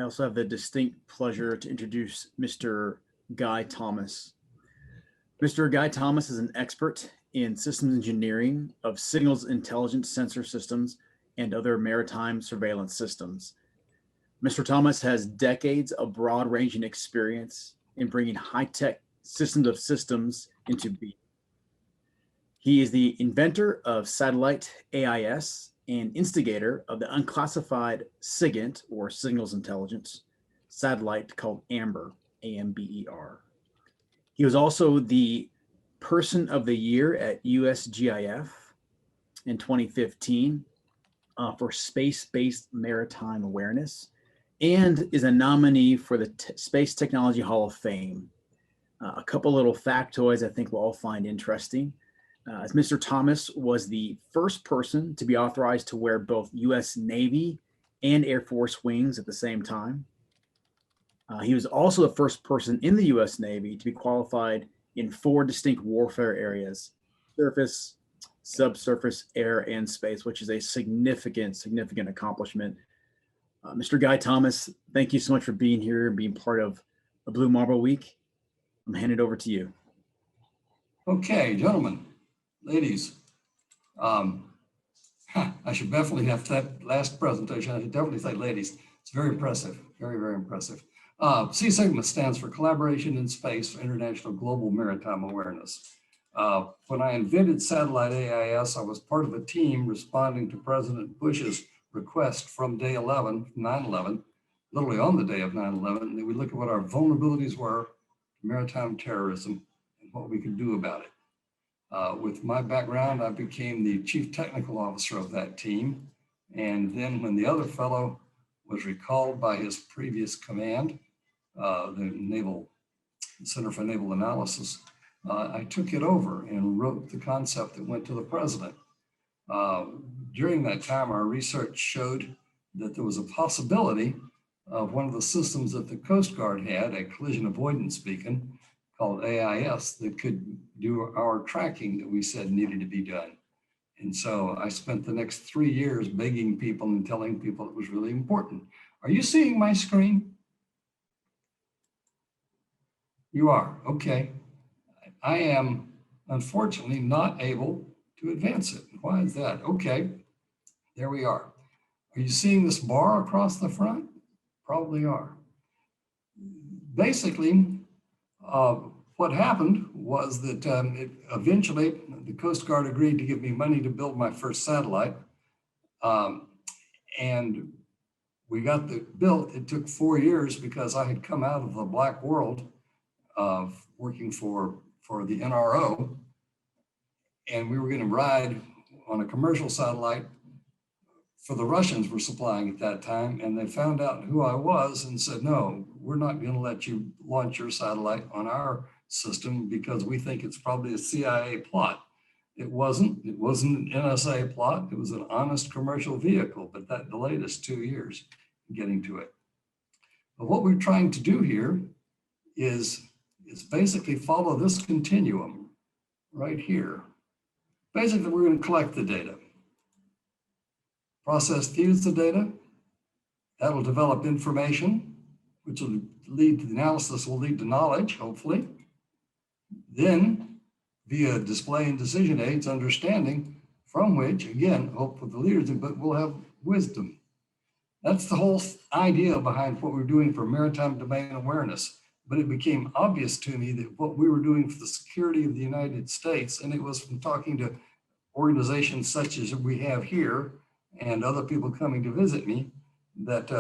I also have the distinct pleasure to introduce Mr. Guy Thomas. Mr. Guy Thomas is an expert in systems engineering of signals intelligence sensor systems and other maritime surveillance systems. Mr. Thomas has decades of broad-ranging experience in bringing high-tech systems of systems into being. He is the inventor of Satellite AIS and instigator of the unclassified SIGINT, or Signals Intelligence, satellite called Amber, A-M-B-E-R. He was also the Person of the Year at USGIF in 2015 for space-based maritime awareness, and is a nominee for the Space Technology Hall of Fame. A couple little factoids I think we'll all find interesting. As Mr. Thomas was the first person to be authorized to wear both U.S. Navy and Air Force wings at the same time. He was also the first person in the U.S. Navy to be qualified in 4 distinct warfare areas: surface, subsurface, air, and space, which is a significant accomplishment. Mr. Guy Thomas, thank you so much for being here and being part of a Blue Marble Week. I'm handing it over to you. Okay, gentlemen, ladies, I should definitely have that last presentation. I should definitely say ladies. It's very impressive, very, very impressive. C-SIGMA stands for Collaboration in Space for International Global Maritime Awareness. When I invented Satellite AIS, I was part of a team responding to President Bush's request from day 11, 9/11, literally on the day of 9/11, that we look at what our vulnerabilities were to maritime terrorism and what we could do about it. With my background, I became the chief technical officer of that team. And then when the other fellow was recalled by his previous command, the Naval Center for Naval Analysis, I took it over and wrote the concept that went to the president. During that time, our research showed that there was a possibility of one of the systems that the Coast Guard had, a collision avoidance beacon called AIS, that could do our tracking that we said needed to be done. And so I spent the next 3 years begging people and telling people it was really important. Are you seeing my screen? You are, okay. I am unfortunately not able to advance it. Why is that? Okay, there we are. Are you seeing this bar across the front? Probably are. Basically, what happened was that eventually the Coast Guard agreed to give me money to build my first satellite. And we got it built. It took 4 years because I had come out of the black world of working for the NRO. And we were going to ride on a commercial satellite for the Russians were supplying at that time. And they found out who I was and said, no, we're not going to let you launch your satellite on our system because we think it's probably a CIA plot. It wasn't an NSA plot. It was an honest commercial vehicle, but that delayed us 2 years in getting to it. But what we're trying to do here is basically follow this continuum right here. Basically, we're going to collect the data. Process fuse the data. That'll develop information, which will lead to the analysis, will lead to knowledge, hopefully. Then, via display and decision aids, understanding, from which, again, hope for the leaders, but we'll have wisdom. That's the whole idea behind what we're doing for maritime domain awareness. But it became obvious to me that what we were doing for the security of the United States, and it was from talking to organizations such as we have here and other people coming to visit me, that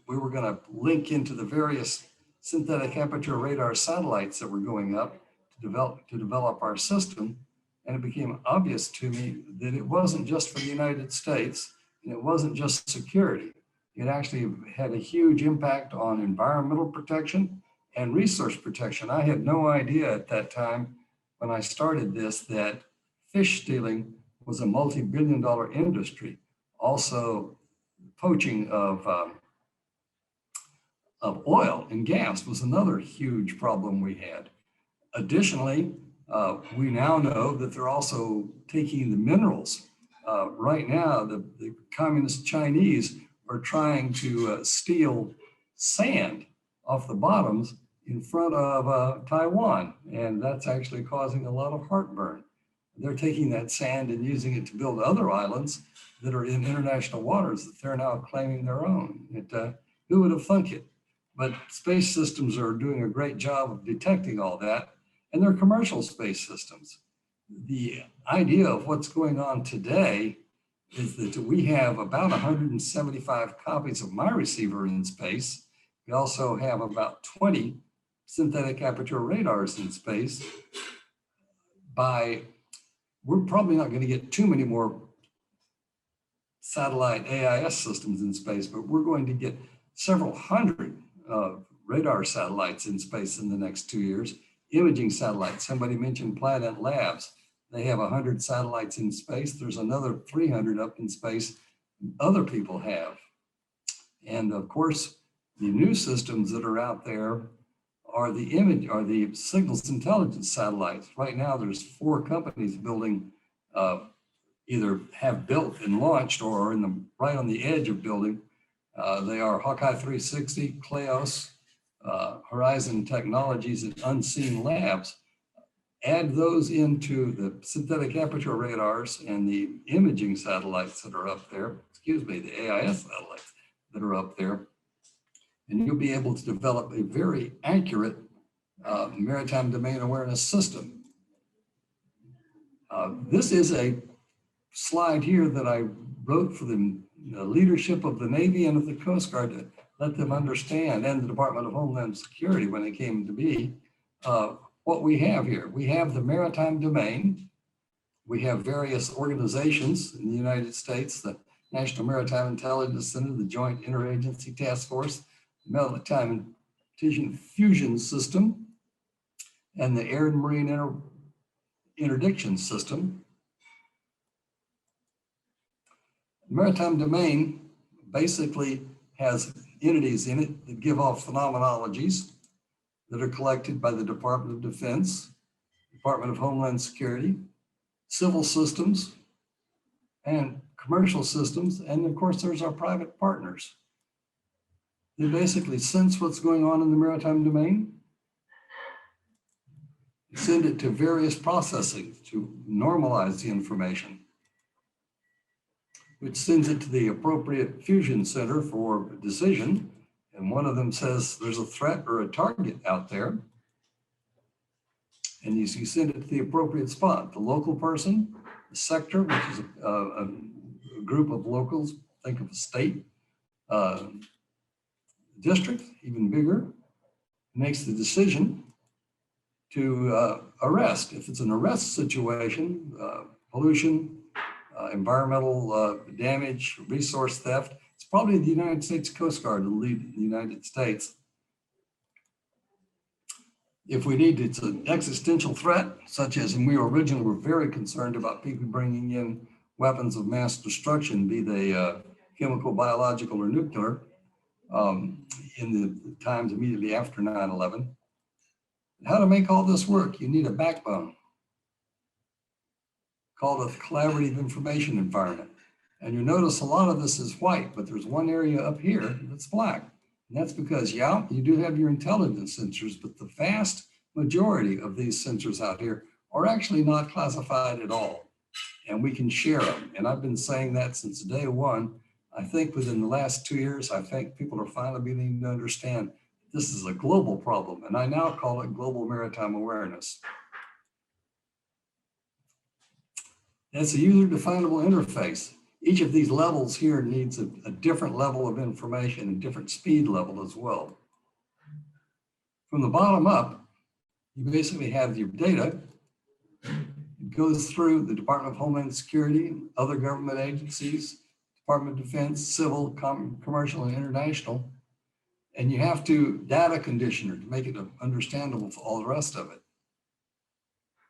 we were going to link into the various synthetic aperture radar satellites that were going up to develop our system. And it became obvious to me that it wasn't just for the United States, and it wasn't just security. It actually had a huge impact on environmental protection and resource protection. I had no idea at that time when I started this that fish stealing was a multi-billion-dollar industry. Also, poaching of oil and gas was another huge problem we had. Additionally, we now know that they're also taking the minerals. Right now, the communist Chinese are trying to steal sand off the bottoms in front of Taiwan, and that's actually causing a lot of heartburn. They're taking that sand and using it to build other islands that are in international waters that they're now claiming their own. Who would have thunk it? But space systems are doing a great job of detecting all that, and they're commercial space systems. The idea of what's going on today is that we have about 175 copies of my receiver in space. We also have about 20 synthetic aperture radars in space. We're probably not going to get too many more satellite AIS systems in space, but we're going to get several hundred radar satellites in space in the next 2 years. Imaging satellites, somebody mentioned Planet Labs. They have 100 satellites in space. There's another 300 up in space other people have. And of course, the new systems that are out there are the signals intelligence satellites. Right now, there's 4 companies building, either have built and launched or are right on the edge of building. They are Hawkeye 360, Kleos, Horizon Technologies, and Unseen Labs. Add those into the synthetic aperture radars and the imaging satellites that are up there, the AIS satellites that are up there, and you'll be able to develop a very accurate maritime domain awareness system. This is a slide here that I wrote for the leadership of the Navy and of the Coast Guard to let them understand, and the Department of Homeland Security when it came to be, what we have here. We have the maritime domain. We have various organizations in the United States, the National Maritime Intelligence Center, the Joint Interagency Task Force, the Maritime Fusion System, and the Air and Marine Interdiction System. The maritime domain basically has entities in it that give off phenomenologies that are collected by the Department of Defense, Department of Homeland Security, civil systems, and commercial systems. And of course, there's our private partners. They basically sense what's going on in the maritime domain, send it to various processing to normalize the information, which sends it to the appropriate fusion center for decision. And one of them says there's a threat or a target out there. And you send it to the appropriate spot. The local person, the sector, which is a group of locals, think of a state, district, even bigger, makes the decision to arrest. If it's an arrest situation, pollution, environmental damage, resource theft, it's probably the United States Coast Guard to lead the United States. If we need, it's an existential threat, such as, and we originally were very concerned about people bringing in weapons of mass destruction, be they chemical, biological, or nuclear, in the times immediately after 9/11. How to make all this work? You need a backbone called a collaborative information environment. And you notice a lot of this is white, but there's one area up here that's black. And that's because, yeah, you do have your intelligence sensors, but the vast majority of these sensors out here are actually not classified at all. And we can share them. And I've been saying that since day one. I think within the last 2 years, I think people are finally beginning to understand this is a global problem. And I now call it global maritime awareness. It's a user-definable interface. Each of these levels here needs a different level of information and different speed level as well. From the bottom up, you basically have your data. It goes through the Department of Homeland Security, other government agencies, Department of Defense, civil, commercial, and international. And you have to data conditioner to make it understandable for all the rest of it.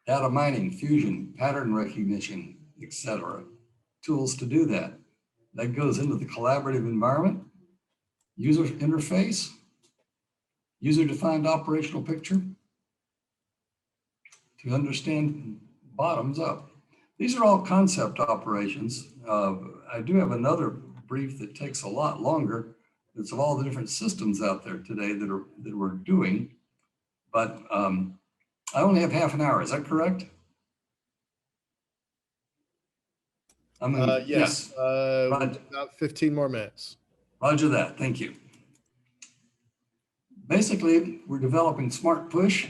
Data mining, fusion, pattern recognition, etc. Tools to do that. That goes into the collaborative environment, user interface, user-defined operational picture to understand bottoms up. These are all concept operations. I do have another brief that takes a lot longer, It's of all the different systems out there today that we're doing. But I only have half an hour. Is that correct? Yes, Roger, about 15 more minutes. Roger that. Thank you. Basically, we're developing smart push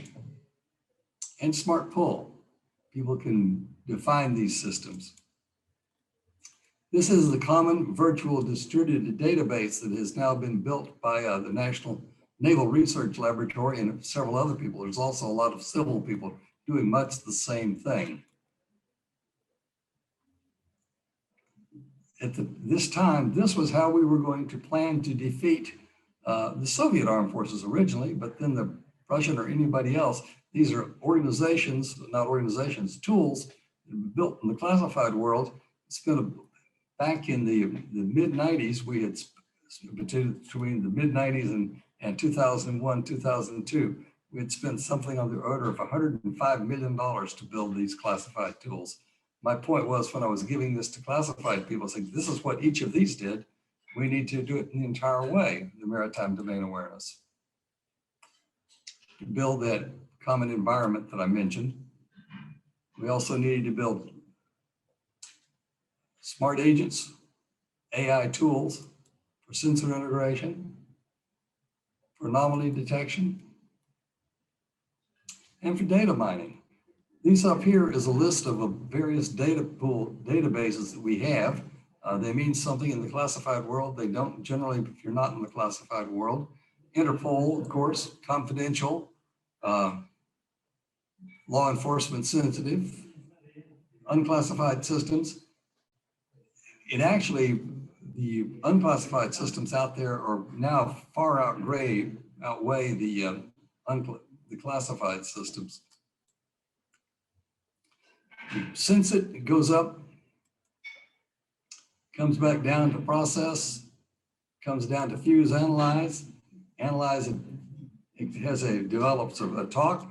and smart pull. People can define these systems. This is the common virtual distributed database that has now been built by the National Naval Research Laboratory and several other people. There's also a lot of civil people doing much the same thing. At this time, this was how we were going to plan to defeat the Soviet armed forces originally, but then the Russian or anybody else. These are organizations, not organizations, tools built in the classified world. Back in the mid-90s, we had between the mid-90s and 2001, 2002, we had spent something on the order of $105 million to build these classified tools. My point was, when I was giving this to classified people, saying, this is what each of these did, we need to do it in the entire way, the maritime domain awareness. To build that common environment that I mentioned, we also needed to build smart agents, AI tools for sensor integration, for anomaly detection, and for data mining. These up here is a list of various databases that we have. They mean something in the classified world. They don't generally, if you're not in the classified world. Interpol, of course, confidential, law enforcement sensitive, unclassified systems. It actually, the unclassified systems out there are now far outweigh the classified systems. Sense it goes up, comes back down to process, comes down to fuse, analyze it. It develops a talk,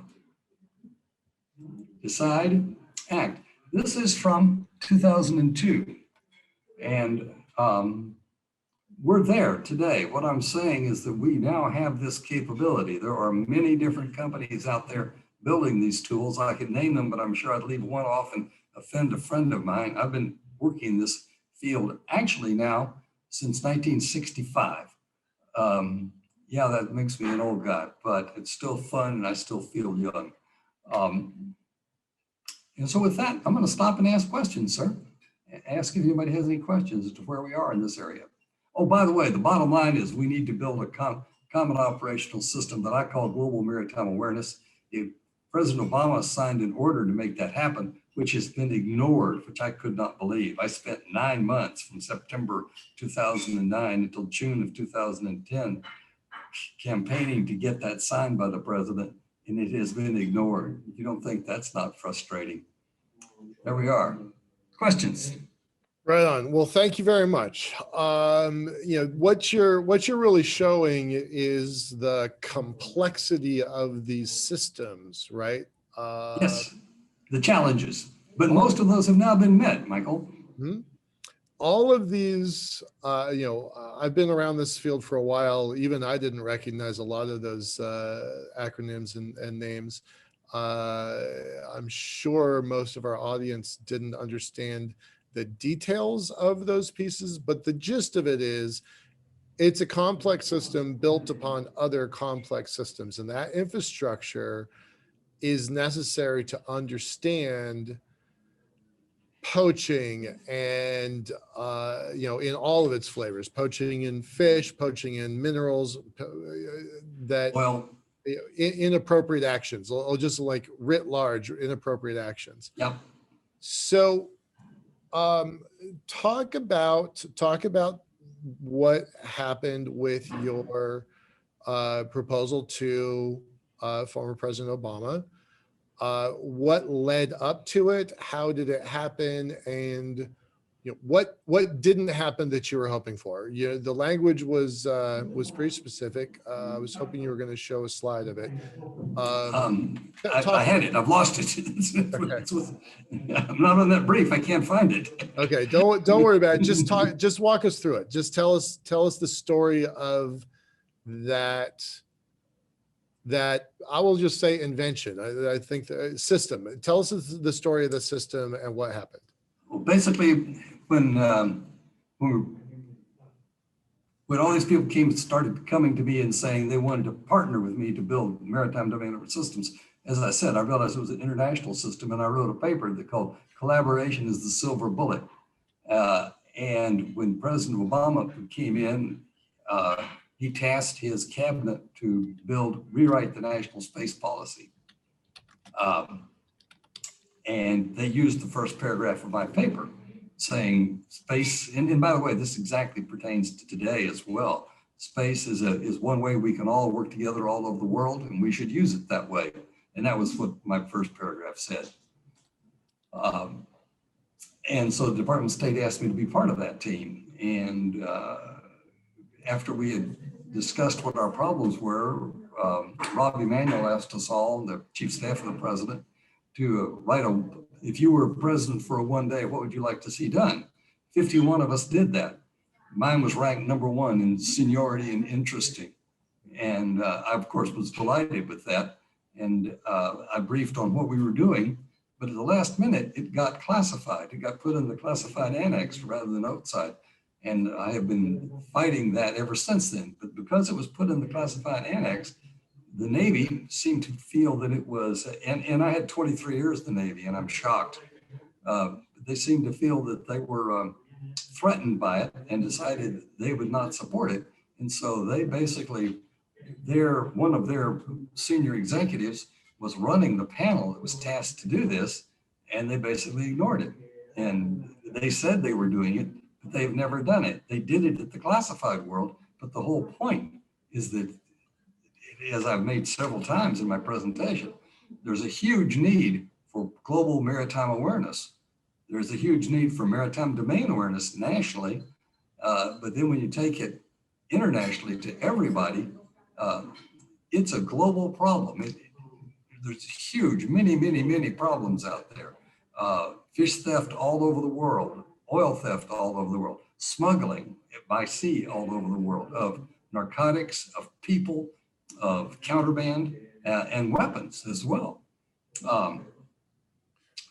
decide, act. This is from 2002. And we're there today. What I'm saying is that we now have this capability. There are many different companies out there building these tools. I could name them, but I'm sure I'd leave one off and offend a friend of mine. I've been working this field actually now since 1965. Yeah, that makes me an old guy, but it's still fun and I still feel young. And so with that, I'm going to stop and ask questions, sir. Ask if anybody has any questions as to where we are in this area. Oh, by the way, the bottom line is we need to build a common operational system that I call global maritime awareness. President Obama signed an order to make that happen, which has been ignored, which I could not believe. I spent 9 months from September 2009 until June of 2010 campaigning to get that signed by the president, and it has been ignored. If you don't think that's not frustrating, there we are. Questions? Right on. Well, thank you very much. What you're really showing is the complexity of these systems, right? Yes, the challenges, but most of those have now been met, Michael. Mm-hmm. All of these, I've been around this field for a while. Even I didn't recognize a lot of those acronyms and names. I'm sure most of our audience didn't understand the details of those pieces, but the gist of it is it's a complex system built upon other complex systems, and that infrastructure is necessary to understand poaching and in all of its flavors, poaching in fish, poaching in minerals, inappropriate actions, or just like writ large inappropriate actions. Yeah. So talk about what happened with your proposal to former President Obama. What led up to it? How did it happen? And what didn't happen that you were hoping for? The language was pretty specific. I was hoping you were going to show a slide of it. I had it. I've lost it. I'm not on that brief. I can't find it. Okay, don't worry about it. Just walk us through it. Just tell us the story of that I will just say invention. I think the system. Tell us the story of the system and what happened. Well, basically, when all these people started coming to me and saying they wanted to partner with me to build maritime domain systems, as I said, I realized it was an international system, and I wrote a paper that called "Collaboration is the Silver Bullet." And when President Obama came in, he tasked his cabinet to rewrite the national space policy. And they used the first paragraph of my paper saying space, and by the way, this exactly pertains to today as well. Space is one way we can all work together all over the world, and we should use it that way. And that was what my first paragraph said. And so the Department of State asked me to be part of that team. And after we had discussed what our problems were, Rob Emanuel asked us all, the chief staff of the president, to write if you were president for one day, what would you like to see done? 51 of us did that. Mine was ranked #1 in seniority and interesting. And I, of course, was delighted with that. And I briefed on what we were doing, but at the last minute, it got classified. It got put in the classified annex rather than outside. And I have been fighting that ever since then. But because it was put in the classified annex, the Navy seemed to feel that it was, and I had 23 years in the Navy, and I'm shocked. They seemed to feel that they were threatened by it and decided they would not support it. And so they basically, one of their senior executives was running the panel that was tasked to do this, and they basically ignored it. And they said they were doing it, but they've never done it. They did it at the classified world, but the whole point is that, as I've made several times in my presentation, there's a huge need for global maritime awareness. There's a huge need for maritime domain awareness nationally, but then when you take it internationally to everybody, it's a global problem. There's huge, many problems out there. Fish theft all over the world, oil theft all over the world, smuggling by sea all over the world, of narcotics, of people, of counterband, and weapons as well.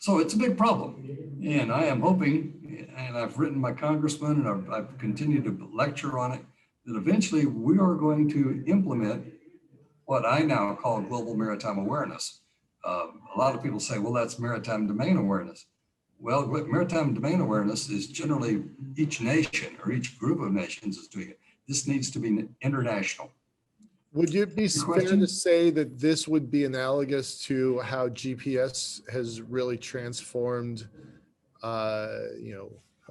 So it's a big problem. And I am hoping, and I've written my congressman and I've continued to lecture on it, that eventually we are going to implement what I now call global maritime awareness. A lot of people say, well, that's maritime domain awareness. Well, maritime domain awareness is generally each nation or each group of nations is doing it. This needs to be international. Would it be fair to say that this would be analogous to how GPS has really transformed, I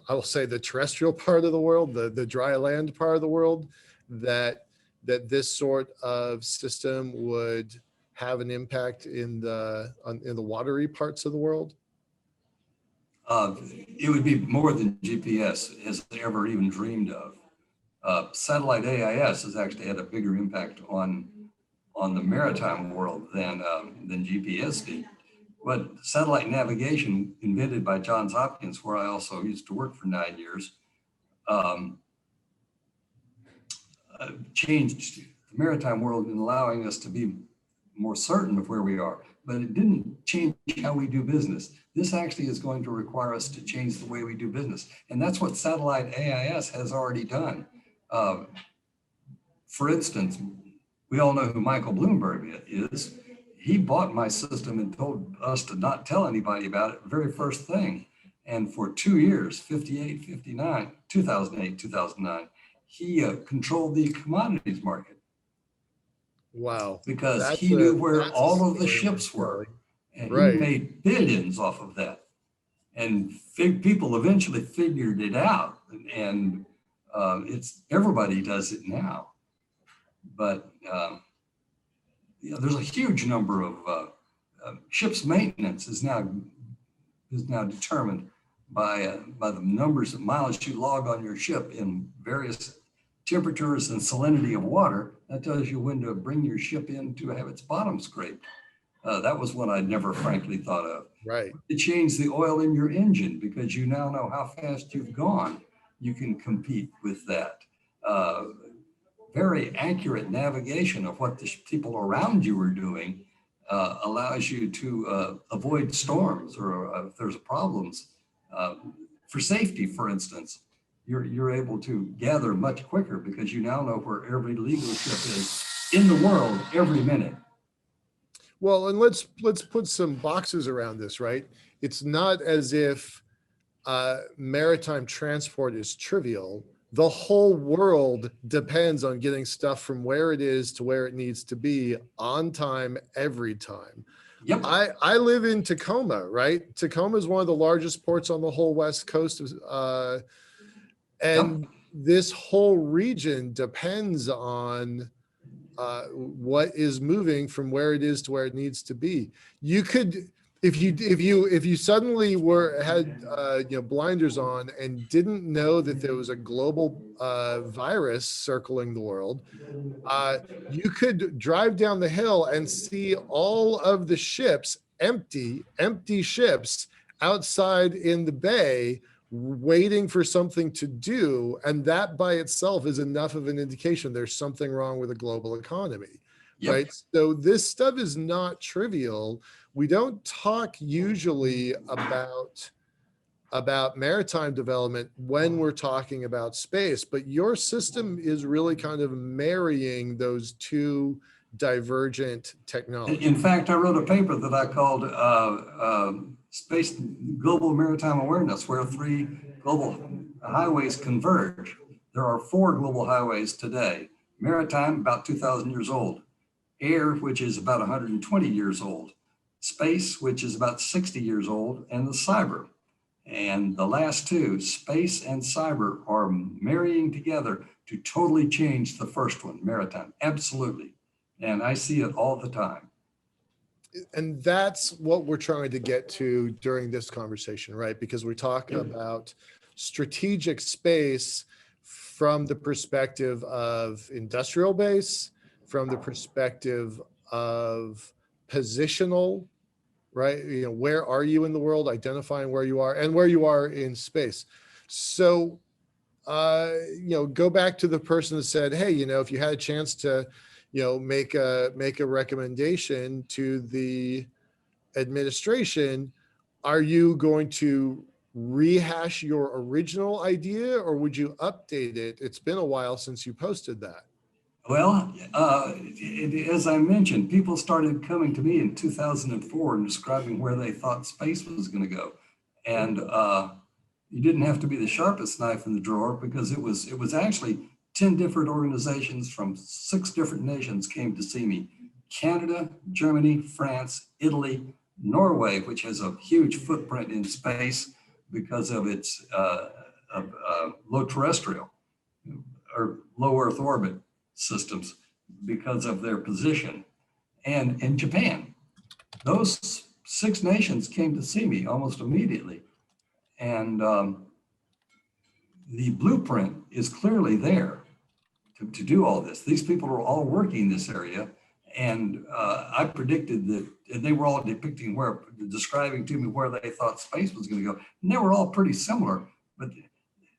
will say the terrestrial part of the world, the dry land part of the world, that this sort of system would have an impact in the watery parts of the world? It would be more than GPS has ever even dreamed of. Satellite AIS has actually had a bigger impact on the maritime world than GPS did. But satellite navigation, invented by Johns Hopkins, where I also used to work for 9 years, changed the maritime world in allowing us to be more certain of where we are. But it didn't change how we do business. This actually is going to require us to change the way we do business. And that's what Satellite AIS has already done. For instance, we all know who Michael Bloomberg is. He bought my system and told us to not tell anybody about it, very first thing. And for 2 years, 2008, 2009, he controlled the commodities market. Wow. Because he knew where all of the ships were. And he made billions off of that. And people eventually figured it out. And everybody does it now. But there's a huge number of ships maintenance is now determined by the numbers of miles you log on your ship in various temperatures and salinity of water. That tells you when to bring your ship in to have its bottom scraped. That was one I'd never frankly thought of. Right. To change the oil in your engine because you now know how fast you've gone. You can compete with that. Very accurate navigation of what the people around you are doing allows you to avoid storms or if there's problems. For safety, for instance, you're able to gather much quicker because you now know where every legal ship is in the world every minute. Well, and let's put some boxes around this, right? It's not as if maritime transport is trivial. The whole world depends on getting stuff from where it is to where it needs to be on time, every time. Yep. I live in Tacoma, right? Tacoma is one of the largest ports on the whole West Coast. And Yep. this whole region depends on what is moving from where it is to where it needs to be. You could, if you suddenly had blinders on and didn't know that there was a global virus circling the world, you could drive down the hill and see all of the ships, empty ships outside in the bay, waiting for something to do. And that by itself is enough of an indication there's something wrong with the global economy. Yep. Right. So this stuff is not trivial. We don't talk usually about maritime development when we're talking about space, but your system is really kind of marrying those two divergent technologies. In fact, I wrote a paper that I called Space Global Maritime Awareness, where 3 global highways converge. There are 4 global highways today. Maritime, about 2,000 years old. Air, which is about 120 years old. Space, which is about 60 years old, and the cyber. And the last 2, space and cyber, are marrying together to totally change the first one, maritime. Absolutely. And I see it all the time. And that's what we're trying to get to during this conversation, right? Because we're talking about strategic space from the perspective of industrial base, from the perspective of positional, right? You know, where are you in the world, identifying where you are and where you are in space. So, go back to the person that said, hey, if you had a chance to, make a recommendation to the administration, are you going to rehash your original idea or would you update it? It's been a while since you posted that. Well, as I mentioned, people started coming to me in 2004 and describing where they thought space was going to go. And you didn't have to be the sharpest knife in the drawer because it was actually 10 different organizations from 6 different nations came to see me. Canada, Germany, France, Italy, Norway, which has a huge footprint in space because of its low terrestrial or low Earth orbit systems because of their position, and in Japan. Those 6 nations came to see me almost immediately. And the blueprint is clearly there to do all this. These people are all working this area. And I predicted that, and they were all describing to me where they thought space was going to go. And they were all pretty similar, but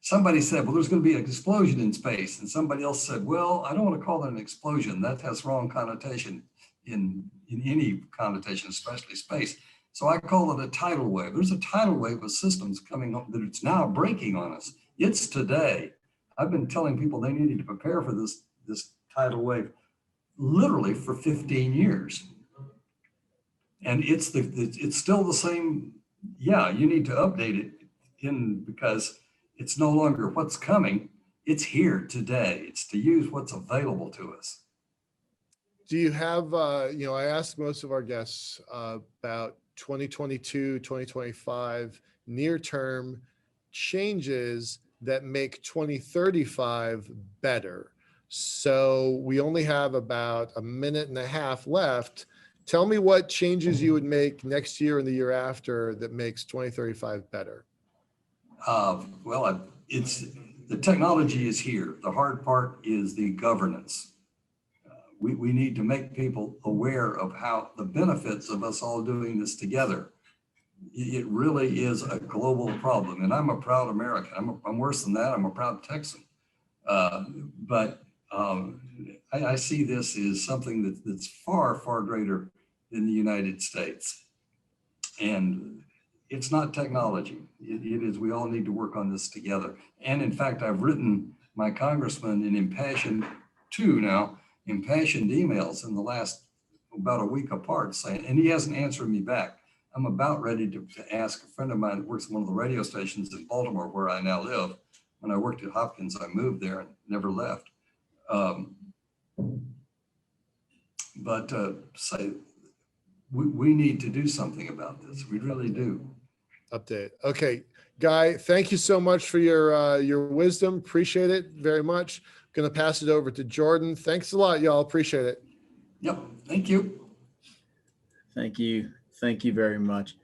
somebody said, well, there's going to be an explosion in space. And somebody else said, well, I don't want to call that an explosion. That has wrong connotation in any connotation, especially space. So I call it a tidal wave. There's a tidal wave of systems coming up that it's now breaking on us. It's today. I've been telling people they needed to prepare for this tidal wave literally for 15 years. And it's still the same. Yeah, you need to update it because it's no longer what's coming. It's here today. It's to use what's available to us. Do you have, I asked most of our guests about 2022, 2025 near-term changes that make 2035 better. So we only have about a minute and a half left. Tell me what changes you would make next year and the year after that makes 2035 better. Well, it's the technology is here. The hard part is the governance. We need to make people aware of how the benefits of us all doing this together. It really is a global problem, and I'm a proud American. I'm worse than that. I'm a proud Texan. But I see this as something that's far, far greater than the United States. And it's not technology. It is, we all need to work on this together. And in fact, I've written my congressman in impassioned emails in the last about a week apart saying, and he hasn't answered me back. I'm about ready to ask a friend of mine that works at one of the radio stations in Baltimore, where I now live. When I worked at Hopkins, I moved there and never left. Say we need to do something about this. We really do. Update. Okay, Guy, thank you so much for your wisdom. Appreciate it very much. Going to pass it over to Jordan. Thanks a lot, y'all. Appreciate it. Yep. Thank you. Thank you. Thank you very much.